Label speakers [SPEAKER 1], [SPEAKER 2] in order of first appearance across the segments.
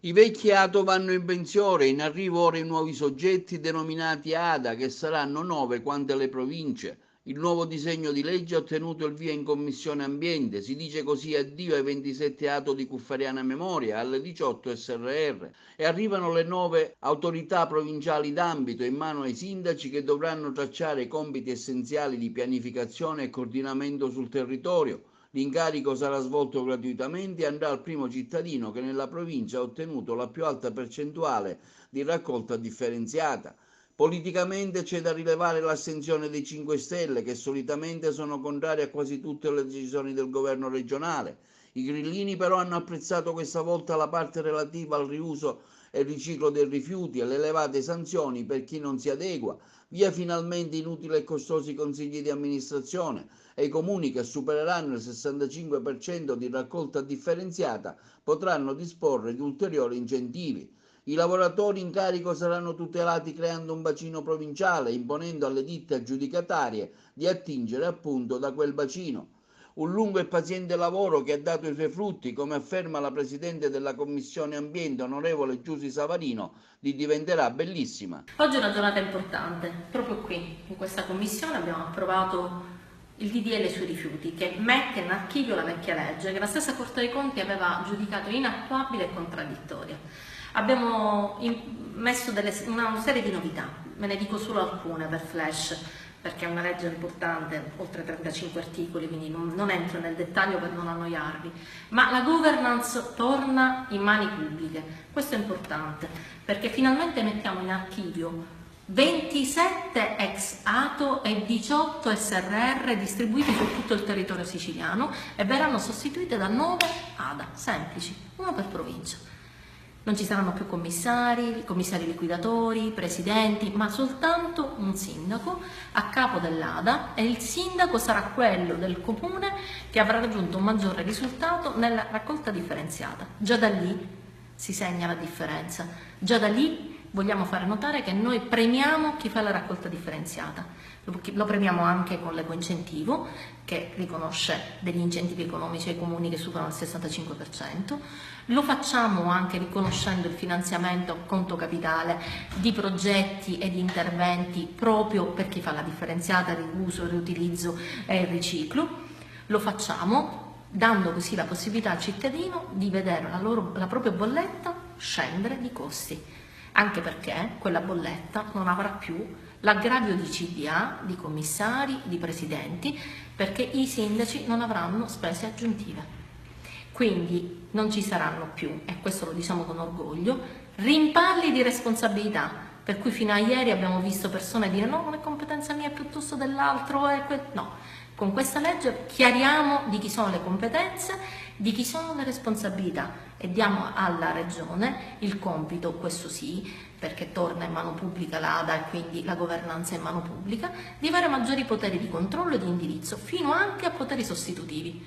[SPEAKER 1] I vecchi ATO vanno in pensione, in arrivo ora i nuovi soggetti denominati ADA, che saranno 9 quante le province. Il nuovo disegno di legge ha ottenuto il via in Commissione Ambiente, si dice così addio ai 27 ATO di Cuffariana Memoria, alle 18 SRR e arrivano le 9 autorità provinciali d'ambito in mano ai sindaci che dovranno tracciare i compiti essenziali di pianificazione e coordinamento sul territorio. L'incarico sarà svolto gratuitamente e andrà al primo cittadino che nella provincia ha ottenuto la più alta percentuale di raccolta differenziata. Politicamente c'è da rilevare l'astensione dei 5 Stelle, che solitamente sono contrari a quasi tutte le decisioni del governo regionale. I grillini però hanno apprezzato questa volta la parte relativa al riuso e riciclo dei rifiuti e le elevate sanzioni per chi non si adegua. Via finalmente inutili e costosi consigli di amministrazione e i comuni che supereranno il 65% di raccolta differenziata potranno disporre di ulteriori incentivi. I lavoratori in carico saranno tutelati creando un bacino provinciale, imponendo alle ditte aggiudicatarie di attingere appunto da quel bacino. Un lungo e paziente lavoro che ha dato i suoi frutti, come afferma la Presidente della Commissione Ambiente, onorevole Giusy Savarino, diventerà bellissima.
[SPEAKER 2] Oggi è una giornata importante, proprio qui, in questa commissione abbiamo approvato il DDL sui rifiuti che mette in archivio la vecchia legge che la stessa Corte dei Conti aveva giudicato inattuabile e contraddittoria. Abbiamo messo una serie di novità, me ne dico solo alcune per flash, perché è una legge importante, oltre 35 articoli, quindi non entro nel dettaglio per non annoiarvi, ma la governance torna in mani pubbliche. Questo è importante, perché finalmente mettiamo in archivio 27 ex ATO e 18 SRR distribuiti su tutto il territorio siciliano e verranno sostituite da 9 ADA, semplici, uno per provincia. Non ci saranno più commissari liquidatori, presidenti, ma soltanto un sindaco a capo dell'ADA e il sindaco sarà quello del comune che avrà raggiunto un maggiore risultato nella raccolta differenziata. Già da lì si segna la differenza, già da lì vogliamo fare notare che noi premiamo chi fa la raccolta differenziata. Lo premiamo anche con l'ecoincentivo, che riconosce degli incentivi economici ai comuni che superano il 65%. Lo facciamo anche riconoscendo il finanziamento a conto capitale di progetti e di interventi proprio per chi fa la differenziata, il riuso, il riutilizzo e il riciclo. Lo facciamo dando così la possibilità al cittadino di vedere la propria bolletta scendere di costi, anche perché quella bolletta non avrà più l'aggravio di CDA, di commissari, di presidenti, perché i sindaci non avranno spese aggiuntive. Quindi non ci saranno più, e questo lo diciamo con orgoglio, rimpalli di responsabilità, per cui fino a ieri abbiamo visto persone dire no, non è competenza mia piuttosto dell'altro, no. Con questa legge chiariamo di chi sono le competenze, di chi sono le responsabilità e diamo alla Regione il compito, questo sì, perché torna in mano pubblica l'ADA e quindi la governanza è in mano pubblica, di avere maggiori poteri di controllo e di indirizzo, fino anche a poteri sostitutivi.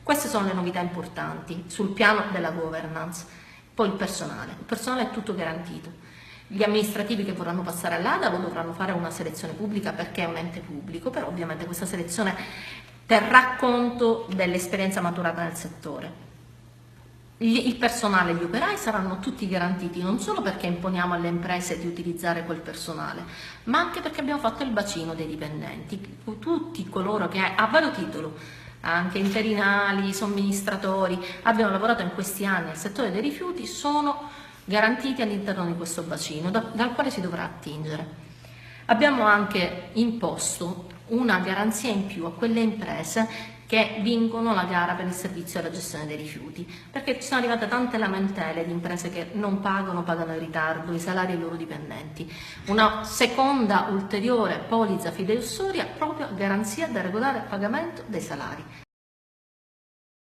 [SPEAKER 2] Queste sono le novità importanti sul piano della governance. Poi il personale è tutto garantito. Gli amministrativi che vorranno passare all'ADA dovranno fare una selezione pubblica perché è un ente pubblico, però ovviamente questa selezione terrà conto dell'esperienza maturata nel settore. Il personale e gli operai saranno tutti garantiti non solo perché imponiamo alle imprese di utilizzare quel personale, ma anche perché abbiamo fatto il bacino dei dipendenti, tutti coloro che a vario titolo, anche interinali, somministratori, abbiano lavorato in questi anni nel settore dei rifiuti, sono garantiti all'interno di questo bacino dal quale si dovrà attingere. Abbiamo anche imposto una garanzia in più a quelle imprese che vincono la gara per il servizio alla gestione dei rifiuti, perché ci sono arrivate tante lamentele di imprese che non pagano in ritardo i salari ai loro dipendenti. Una seconda ulteriore polizza fideussoria proprio a garanzia del regolare pagamento dei salari.